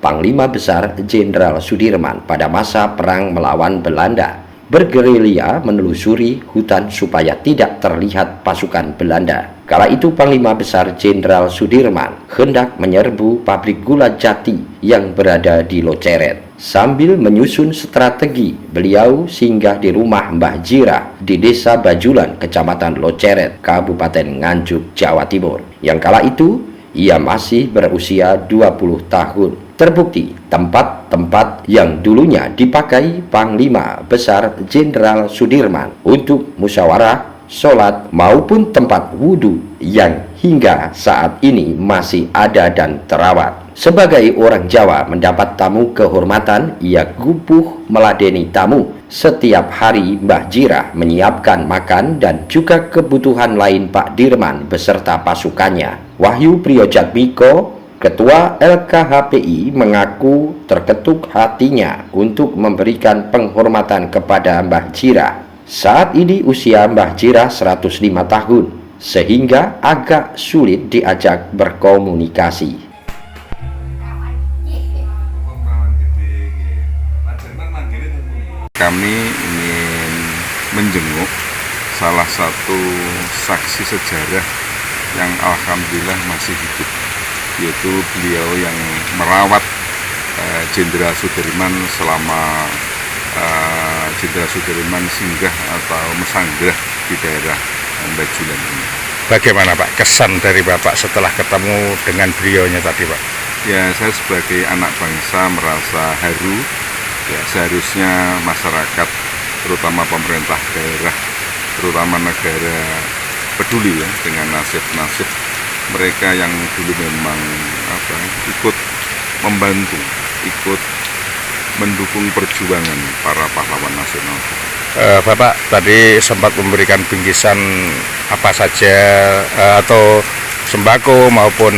Panglima Besar Jenderal Sudirman pada masa perang melawan Belanda, bergerilya menelusuri hutan supaya tidak terlihat pasukan Belanda. Kala itu Panglima Besar Jenderal Sudirman hendak menyerbu pabrik gula Jati yang berada di Loceret. Sambil menyusun strategi, beliau singgah di rumah Mbah Jirah di Desa Bajulan, Kecamatan Loceret, Kabupaten Nganjuk, Jawa Timur. Yang kala itu ia masih berusia 20 tahun. Terbukti tempat-tempat yang dulunya dipakai Panglima Besar Jenderal Sudirman untuk musyawarah, sholat maupun tempat wudhu yang hingga saat ini masih ada dan terawat. Sebagai orang Jawa mendapat tamu kehormatan, ia gupuh meladeni tamu. Setiap hari Mbah Jirah menyiapkan makan dan juga kebutuhan lain Pak Dirman beserta pasukannya. Wahyu Priyojatmiko, Ketua LKHPI, mengaku terketuk hatinya untuk memberikan penghormatan kepada Mbah Jirah. Saat ini usia Mbah Jirah 105 tahun, sehingga agak sulit diajak berkomunikasi. Kami ingin menjenguk salah satu saksi sejarah yang alhamdulillah masih hidup, yaitu beliau yang merawat Jenderal Sudirman selama Jenderal Sudirman singgah atau mesanggah di daerah Bajulan ini. Bagaimana Pak kesan dari Bapak setelah ketemu dengan beliaunya tadi Pak? Ya, saya sebagai anak bangsa merasa haru. Ya, seharusnya masyarakat, terutama pemerintah daerah, terutama negara, peduli ya dengan nasib-nasib mereka yang dulu memang ikut membantu, ikut mendukung perjuangan para pahlawan nasional. Bapak tadi sempat memberikan bingkisan apa saja atau sembako maupun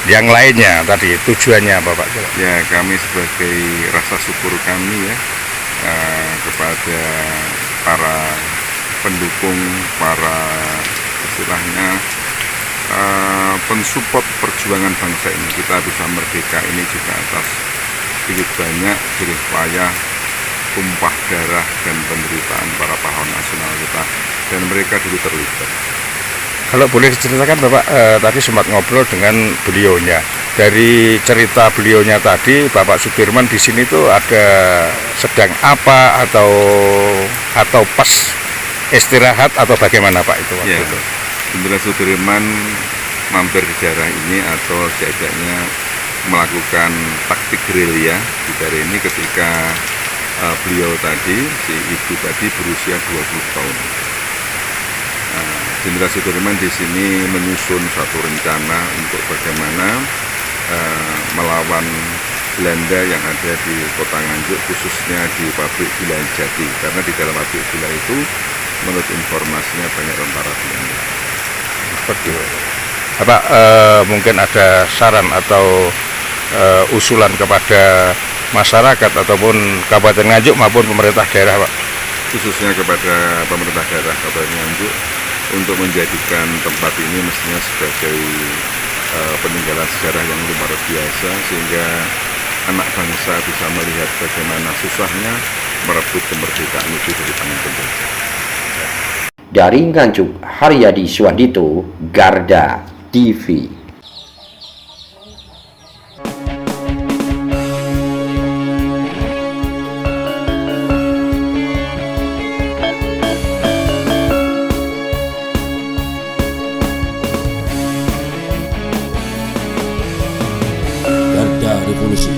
yang lainnya, tadi tujuannya Bapak? Ya, kami sebagai rasa syukur kami ya kepada para pendukung, para istilahnya pensupport perjuangan bangsa ini. Kita bisa merdeka ini juga atas begitu banyak jerih payah, tumpah darah dan penderitaan para pahlawan nasional kita, dan mereka dulu terlibat. Kalau boleh diceritakan Bapak, tadi sempat ngobrol dengan beliaunya. Dari cerita beliaunya tadi, Bapak Sudirman di sini tuh ada sedang apa atau pas istirahat atau bagaimana Pak itu waktu itu? Jenderal Sudirman mampir di daerah ini atau setidaknya melakukan taktik gerilya di daerah ini ketika beliau tadi, si ibu tadi berusia 20 tahun. Jenderal Sudirman di sini menyusun satu rencana untuk bagaimana melawan Belanda yang ada di Kota Nganjuk, khususnya di pabrik gula Jati, karena di dalam pabrik gula itu menurut informasinya banyak tentara Belanda. Seperti itu. Bapak mungkin ada saran atau usulan kepada masyarakat ataupun Kabupaten Nganjuk maupun pemerintah daerah Pak? Khususnya kepada pemerintah daerah Kabupaten Nganjuk untuk menjadikan tempat ini mestinya sebagai peninggalan sejarah yang luar biasa, sehingga anak bangsa bisa melihat bagaimana susahnya merebut kemerdekaan itu dari tangan penjajah. Dari Nganjuk, Haryadi Suwandito, Garda TV. Garda Revolusi